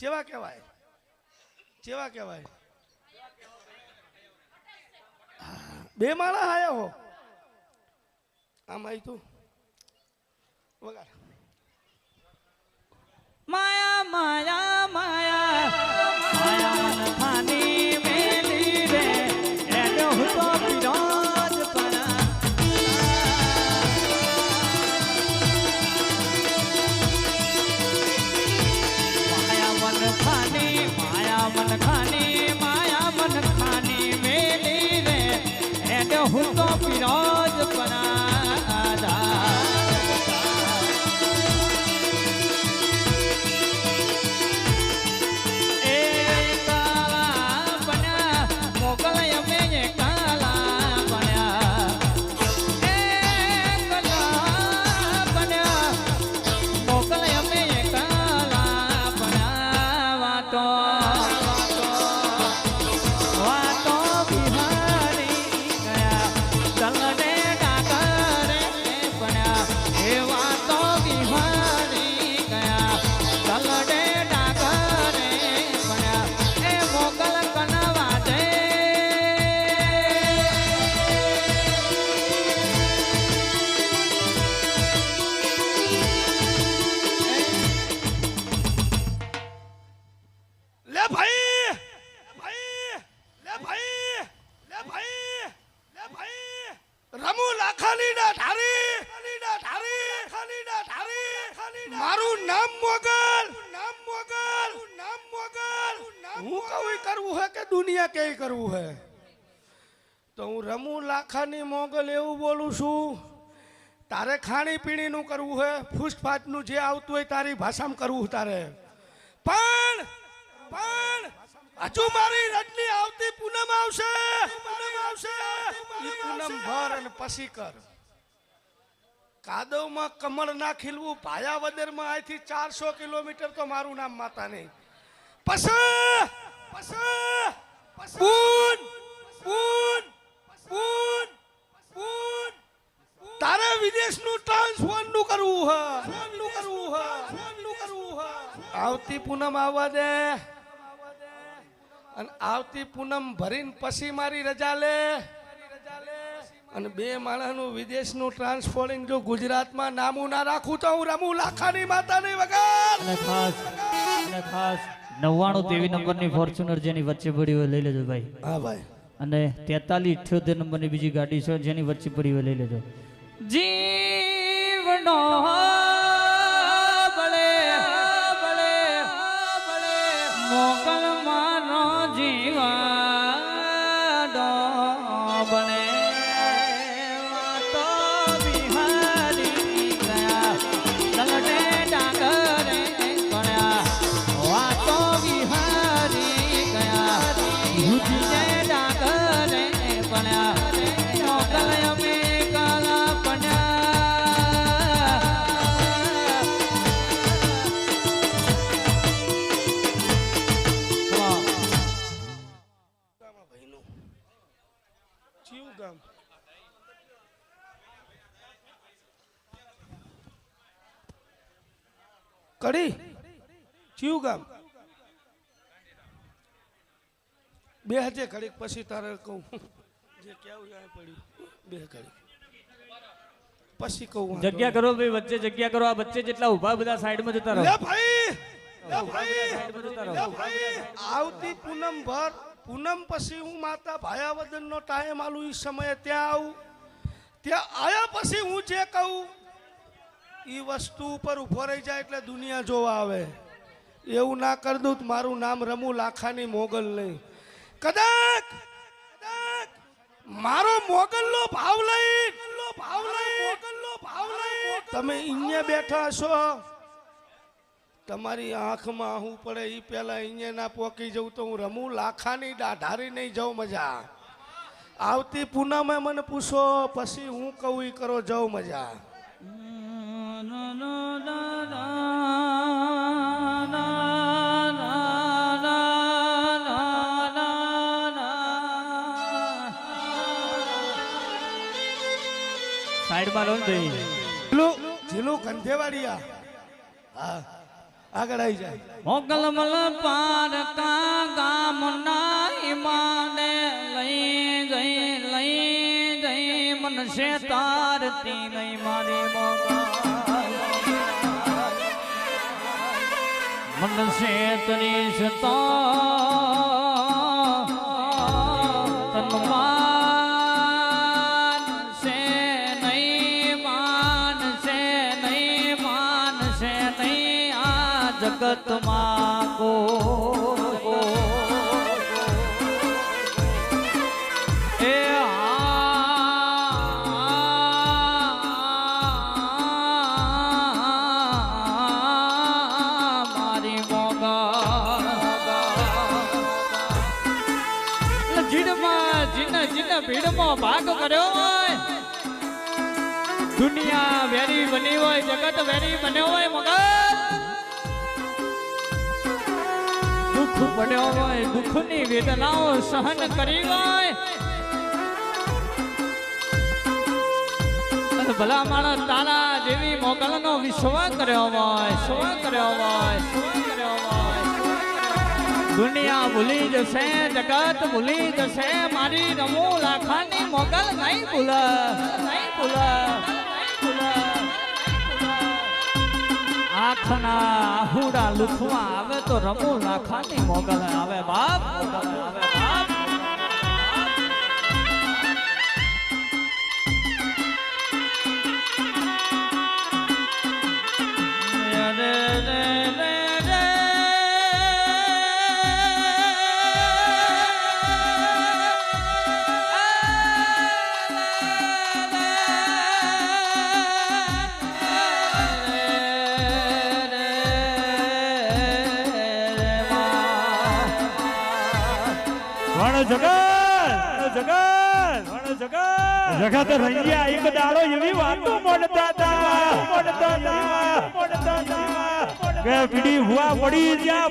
ચેવા કહેવાય ચેવા કહેવાય બે માણસ આયા હો આમ આવી તું વગાડ માયા માયા માયા માયા મન ખાની મેલી રે એનો હુતો વિરોધ પરા માયા મન ખાની માયા મન ખાની મેલી રે એનો હુતો વિરોધ પરા મારું નામ મોગલ હું કઈ કરવું હે કે દુનિયા કઈ કરવું હે તો હું રમુ લાખાની મોગલ એવું બોલું છું તારે ખાણી પીણીનું કરવું હે ફૂસફાટનું જે આવતું હોય તારી ભાષામાં કરવું તારે પણ હજુ મારી રજની આવતી પૂનમ આવશે ઈ પૂનમ ભર અને પછી કર કાદવમાં કમળ ના ખીલવું ભાયાવદરમાં અહીંથી 400 કિલોમીટર તો મારું નામ માતા નહીં તારે વિદેશનું ટ્રાન્સફર નું કરવું હે આવતી પૂનમ આવવા દે અને આવતી પૂનમ ભરીને પછી મારી રજા લે અને બે માણસનું વિદેશનું ટ્રાન્સફોરિંગ જો ગુજરાતમાં નામું ના રાખું તો હું રમુ લાખાની માતાની વગર અને ખાસ 99 નંબરની ફોર્ચ્યુનર જેની વચ્ચે પડી હોય લઈ લેજો ભાઈ હા ભાઈ અને 43 78 નંબરની બીજી ગાડી છે જેની વચ્ચે પડી હોય લઈ લેજો જીવનો બળે મોકલ માનો જીવા દો બને કડી ચિયું ગામ બે હજે ઘડીક પછી તારે કહું જે કેવું જાય પડ્યું બે ઘડીક પછી કહું જગ્યા કરો ભાઈ વચ્ચે જગ્યા કરો આ વચ્ચે જેટલા ઊભા બધા સાઈડમાં જતા રહો લે ભાઈ આવતી પૂનમ ભર પૂનમ પછી હું માતા ભાયાવદન નો ટાઈમ આલું ઈ સમયે ત્યાં આવું ત્યાં આયા પછી હું જે કહું ઈ વસ્તુ ઉપર ઉભો રહી જાય એટલે દુનિયા જોવા આવે એવું ના કર દઉં તો મારું નામ રમુ લાખાની મોગલ નહીં કદાચ મારો મોગલનો ભાવ લઈ તમે અહીંયા બેઠા છો તમારી આંખમાં આહું પડે એ પહેલા અહીંયા ના પોકી જવું તો હું રમુ લાખાની ડાઢારી નહીં જાઉં મજા આવતી પૂનમે મને પૂછો પછી હું કહું ઈ કરો જાઉં મજા સાઈડમાં લો ને જીલું ગંધેવાડિયા હા આગળ આવી જાય મોગલ મલ પાર કા ગામ ના ઈમાને લઈ જઈ મનસે તારતી નહીં મારી મોગલ મનસે તરી સતા તન્માન સે નહીં માનસે નહીં આ જગત માં કો એ મારી મોગા જીડમાં જીને ભીડમાં ભાગ કર્યો હોય દુનિયા વેરી બની હોય જગત વેરી બન્યો હોય મગર દુઃખ પડ્યો હોય દુઃખની વેદનાઓ સહન કરી હોય અને ભલા માણસ તારા જેવી મોગલનો વિશ્વાસ કર્યો હોય દુનિયા ભૂલી જશે જગત ભૂલી જશે મારી રમુ લાખાની મોગલ નહીં ભૂલ આંખના હુડા લુખવા આવે તો રમુ લાખાની મોગલ આવે બાપ જગત રંગિયા એક દાડો એવી વાતો મોડતા હતા કે પીડી હુઆ પડી જા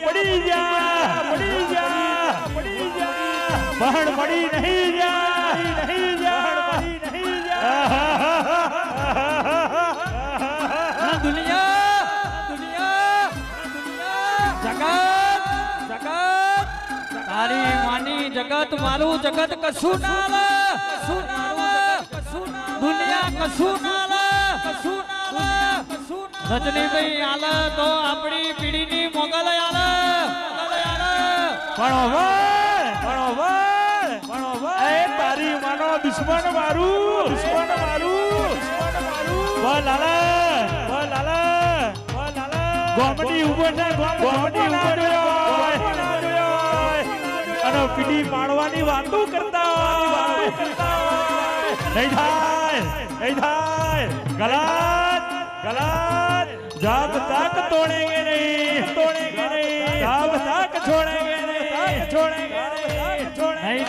પણ પડી નહીં જા દુનિયા જગત તારી માની જગત મારું જગત કશું ના લે દુનિયા કશું ના લે રજનીભાઈ આલે તો આપણી પીઢીની મોગલ આલે પણ એ તારી માનો દુશ્મન મારું બોલ લાલા ગોમડી ઉભો છે અને પીડી પાડવાની વાતો કરતા નહીં થાય ગલત जब तक तोड़ेंगे नहीं जब तक छोड़ेंगे नहीं